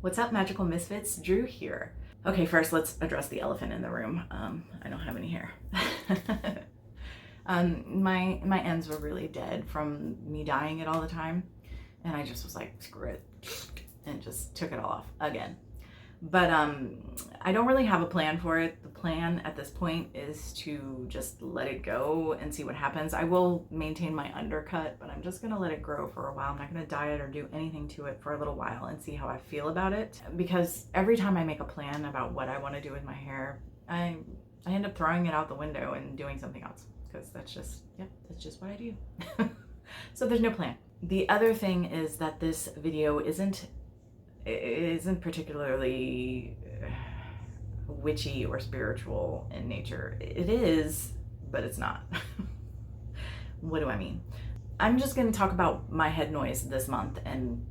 What's up, Magical Misfits? Drew here. Okay, first let's address the elephant in the room. I don't have any hair. My ends were really dead from me dyeing it all the time, and I just was like, screw it, and just took it all off again. But I don't really have a plan for it. The plan at this point is to just let it go and see what happens. I will maintain my undercut, but I'm just gonna let it grow for a while. I'm not gonna dye it or do anything to it for a little while and see how I feel about it. Because every time I make a plan about what I want to do with my hair, I end up throwing it out the window and doing something else. Because that's just what I do. So there's no plan. The other thing is that this video isn't particularly witchy or spiritual in nature. It is, but it's not. What do I mean? I'm just going to talk about my head noise this month, and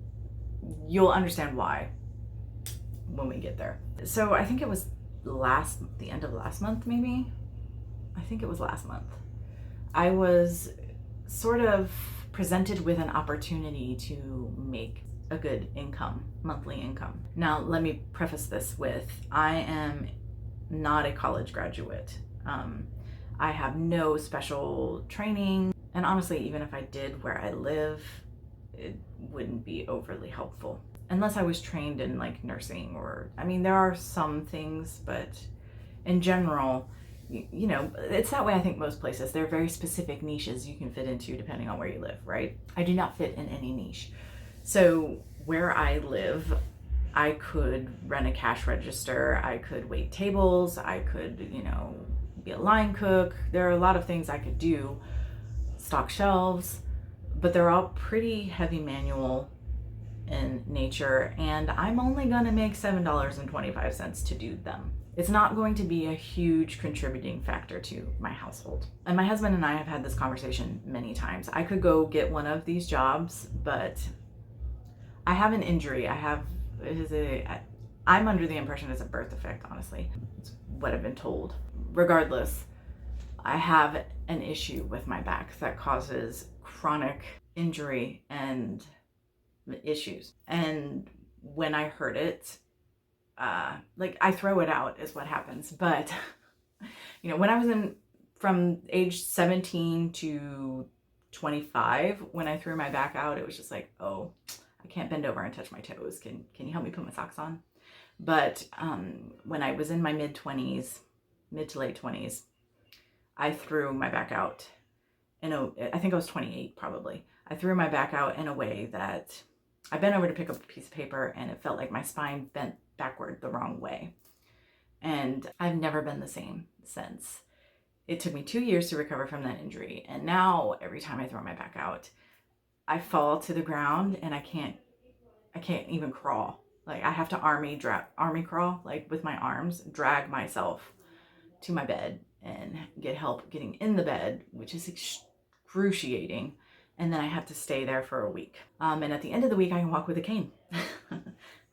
you'll understand why when we get there. So I think it was the end of last month, maybe. I think it was last month. I was sort of presented with an opportunity to make a good monthly income. Now, let me preface this with, I am not a college graduate. I have no special training, and honestly, even if I did where I live, it wouldn't be overly helpful. Unless I was trained in like nursing or, I mean, there are some things, but in general, you know, it's that way I think most places. There are very specific niches you can fit into depending on where you live, right? I do not fit in any niche. So where I live, I could run a cash register, I could wait tables, I could, be a line cook. There are a lot of things I could do, stock shelves, but they're all pretty heavy manual in nature, and I'm only gonna make $7.25 to do them. It's not going to be a huge contributing factor to my household. And my husband and I have had this conversation many times. I could go get one of these jobs, but I have an injury. I'm under the impression it's a birth defect, honestly. It's what I've been told. Regardless, I have an issue with my back that causes chronic injury and issues. And when I heard it, I throw it out is what happens. But, when I was from age 17 to 25, when I threw my back out, it was just like, oh, I can't bend over and touch my toes. Can you help me put my socks on? But when I was in my mid to late 20s, I threw my back out I think I was 28 probably. I threw my back out in a way that I bent over to pick up a piece of paper, and it felt like my spine bent backward the wrong way. And I've never been the same since. It took me 2 years to recover from that injury. And now every time I throw my back out, I fall to the ground and I can't even crawl. Like, I have to army crawl, like with my arms, drag myself to my bed and get help getting in the bed, which is excruciating. And then I have to stay there for a week. And at the end of the week, I can walk with a cane.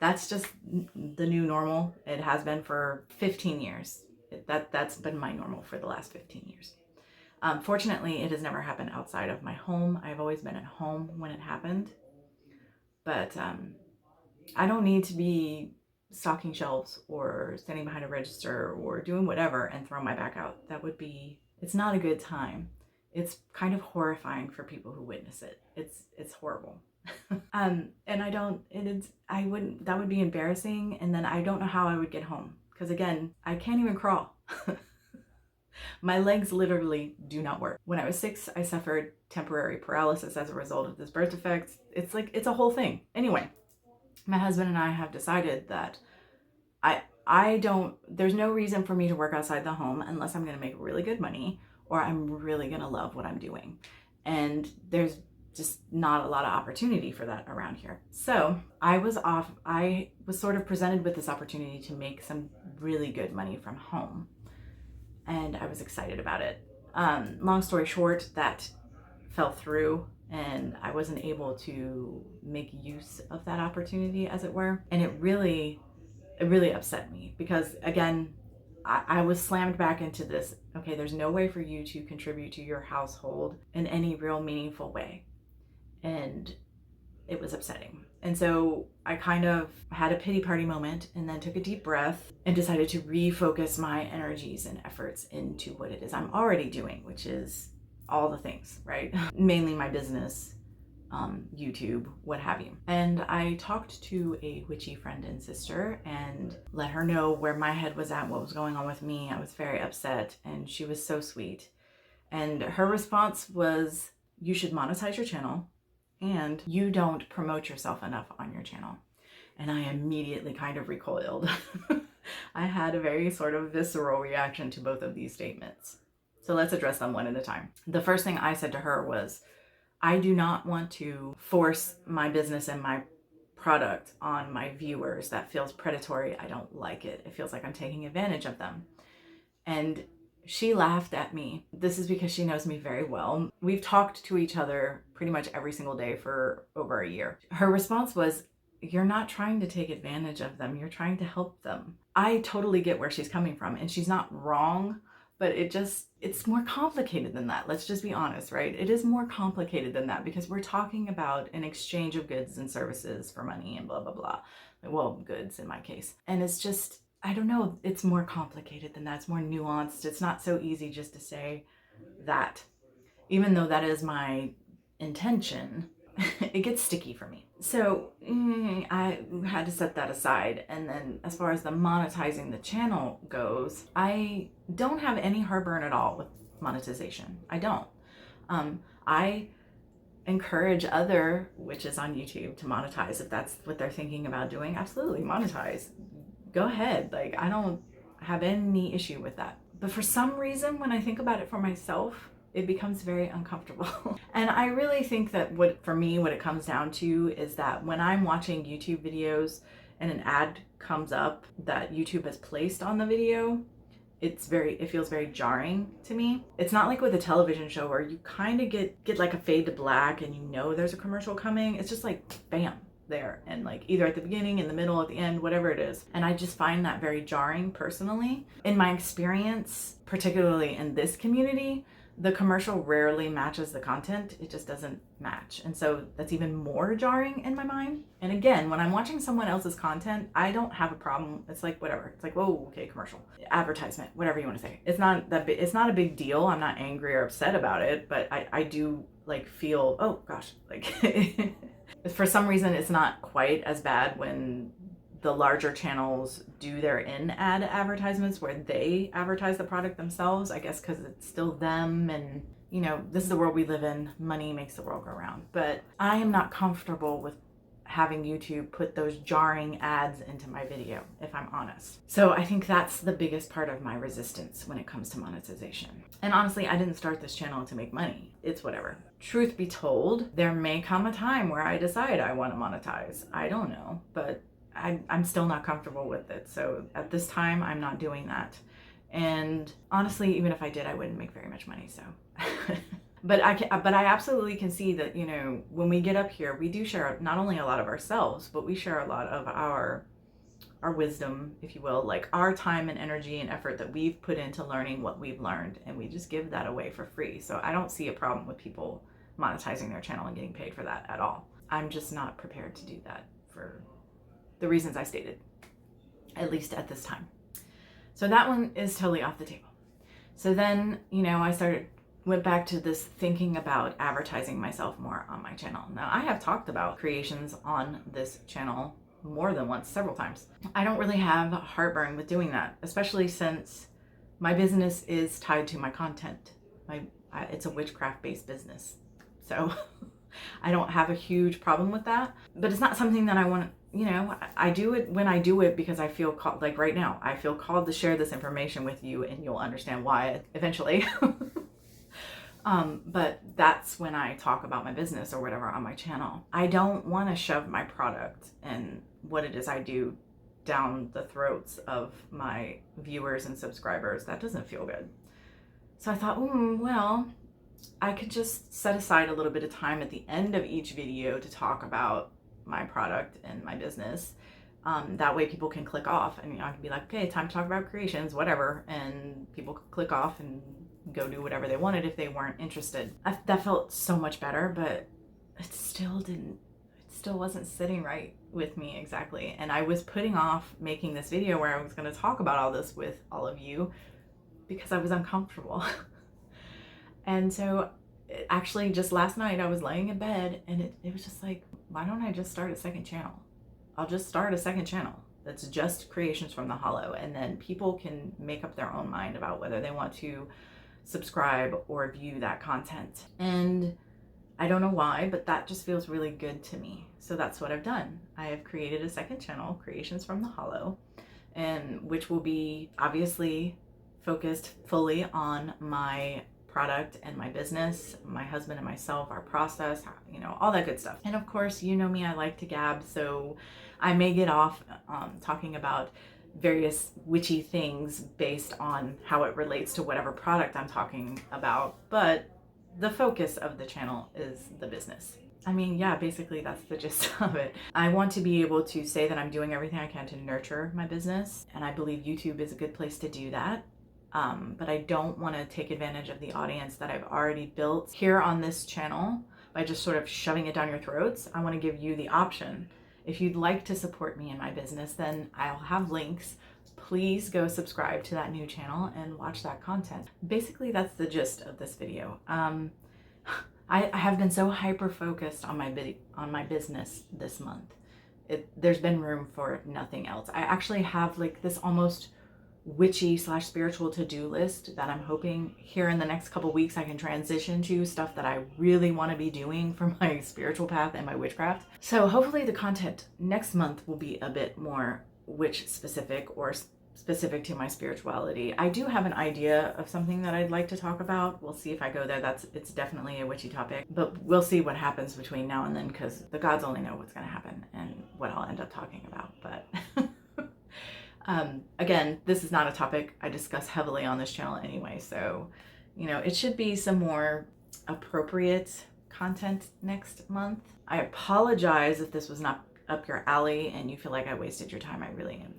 That's just the new normal. It has been for 15 years. That's been my normal for the last 15 years. Fortunately, it has never happened outside of my home. I've always been at home when it happened. But I don't need to be stocking shelves or standing behind a register or doing whatever and throw my back out. It's not a good time. It's kind of horrifying for people who witness it. It's horrible. And that would be embarrassing. And then I don't know how I would get home. Because again, I can't even crawl. My legs literally do not work. When I was 6, I suffered temporary paralysis as a result of this birth defect. It's a whole thing. Anyway, my husband and I have decided that there's no reason for me to work outside the home unless I'm going to make really good money or I'm really going to love what I'm doing. And there's just not a lot of opportunity for that around here. So I was sort of presented with this opportunity to make some really good money from home. And I was excited about it. Long story short, that fell through and I wasn't able to make use of that opportunity, as it were. And it really upset me because, again, I was slammed back into this, okay, there's no way for you to contribute to your household in any real meaningful way. And it was upsetting. And so I kind of had a pity party moment and then took a deep breath and decided to refocus my energies and efforts into what it is I'm already doing, which is all the things, right? Mainly my business, YouTube, what have you. And I talked to a witchy friend and sister and let her know where my head was at, what was going on with me. I was very upset, and she was so sweet. And her response was, you should monetize your channel, and you don't promote yourself enough on your channel. And I immediately kind of recoiled. I had a very sort of visceral reaction to both of these statements. So let's address them one at a time. The first thing I said to her was, I do not want to force my business and my product on my viewers. That feels predatory. I don't like it. It feels like I'm taking advantage of them. And she laughed at me. This is because she knows me very well. We've talked to each other pretty much every single day for over a year. Her response was, you're not trying to take advantage of them. You're trying to help them. I totally get where she's coming from, and she's not wrong, but it's more complicated than that. Let's just be honest, right? It is more complicated than that because we're talking about an exchange of goods and services for money and blah, blah, blah. Well, goods in my case. And it's just, I don't know, it's more complicated than that. It's more nuanced. It's not so easy just to say that. Even though that is my intention, it gets sticky for me. So I had to set that aside. And then as far as the monetizing the channel goes, I don't have any heartburn at all with monetization. I don't. I encourage other witches on YouTube to monetize if that's what they're thinking about doing. Absolutely, monetize. Go ahead. Like, I don't have any issue with that. But for some reason, when I think about it for myself, it becomes very uncomfortable. And I really think that what it comes down to is that when I'm watching YouTube videos and an ad comes up that YouTube has placed on the video, it feels very jarring to me. It's not like with a television show where you kind of get like a fade to black and you know there's a commercial coming. It's just like, bam, there, and like either at the beginning, in the middle, at the end, whatever it is. And I just find that very jarring personally. In my experience, particularly in this community, the commercial rarely matches the content. It just doesn't match. And so that's even more jarring in my mind. And again, when I'm watching someone else's content, I don't have a problem. It's like, whatever. It's like, whoa, okay, commercial, advertisement, whatever you want to say. It's not a big deal. I'm not angry or upset about it, but I do like feel, oh gosh, like for some reason it's not quite as bad when the larger channels do their in-ad advertisements where they advertise the product themselves, I guess because it's still them, and you know, this is the world we live in. Money makes the world go round. But I am not comfortable with having YouTube put those jarring ads into my video, if I'm honest. So I think that's the biggest part of my resistance when it comes to monetization. And honestly, I didn't start this channel to make money. It's whatever. Truth be told, there may come a time where I decide I want to monetize. I don't know, but I'm still not comfortable with it. So at this time, I'm not doing that. And honestly, even if I did, I wouldn't make very much money. So, but I absolutely can see that, you know, when we get up here, we do share not only a lot of ourselves, but we share a lot of our wisdom, if you will, like our time and energy and effort that we've put into learning what we've learned, and we just give that away for free. So I don't see a problem with people monetizing their channel and getting paid for that at all. I'm just not prepared to do that for the reasons I stated, at least at this time. So that one is totally off the table. So then, you know, I went back to this thinking about advertising myself more on my channel. Now, I have talked about creations on this channel more than once, several times. I don't really have heartburn with doing that, especially since my business is tied to my content. It's a witchcraft-based business. So I don't have a huge problem with that, but it's not something that I want to, you know, I do it when I do it because I feel called, like right now, I feel called to share this information with you, and you'll understand why eventually. But that's when I talk about my business or whatever on my channel. I don't want to shove my product and what it is I do down the throats of my viewers and subscribers. That doesn't feel good. So I thought, well, I could just set aside a little bit of time at the end of each video to talk about my product and my business. That way people can click off, and I can be like, okay, time to talk about creations, whatever, and people could click off and go do whatever they wanted if they weren't interested. That felt so much better, but it still still wasn't sitting right with me exactly. And I was putting off making this video where I was going to talk about all this with all of you because I was uncomfortable. And so actually just last night I was laying in bed and it was just like, why don't I just start a second channel? I'll just start a second channel that's just Creations from the Hollow, and then people can make up their own mind about whether they want to subscribe or view that content. And I don't know why, but that just feels really good to me. So that's what I've done. I have created a second channel, Creations from the Hollow, and which will be obviously focused fully on my product and my business, my husband and myself, our process, you know, all that good stuff. And of course, you know me, I like to gab, so I may get off talking about various witchy things based on how it relates to whatever product I'm talking about, but the focus of the channel is the business. I mean, yeah, basically that's the gist of it. I want to be able to say that I'm doing everything I can to nurture my business, and I believe YouTube is a good place to do that. But I don't want to take advantage of the audience that I've already built here on this channel by just sort of shoving it down your throats. I want to give you the option. If you'd like to support me in my business, then I'll have links. Please go subscribe to that new channel and watch that content. Basically, that's the gist of this video. I have been so hyper focused on my business this month. There's been room for nothing else. I actually have like this almost witchy / spiritual to-do list that I'm hoping here in the next couple weeks I can transition to stuff that I really want to be doing for my spiritual path and my witchcraft. So hopefully the content next month will be a bit more witch specific or specific to my spirituality. I do have an idea of something that I'd like to talk about. We'll see if I go there. It's definitely a witchy topic, but we'll see what happens between now and then, because the gods only know what's going to happen and what I'll end up talking about. But again, this is not a topic I discuss heavily on this channel anyway, so you know, it should be some more appropriate content next month. I apologize if this was not up your alley and you feel like I wasted your time.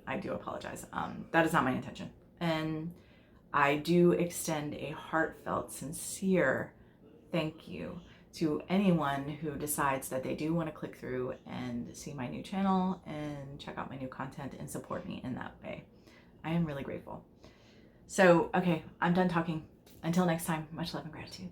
I do apologize. That is not my intention. And I do extend a heartfelt, sincere thank you to anyone who decides that they do want to click through and see my new channel and check out my new content and support me in that way. I am really grateful. So, okay, I'm done talking. Until next time, much love and gratitude.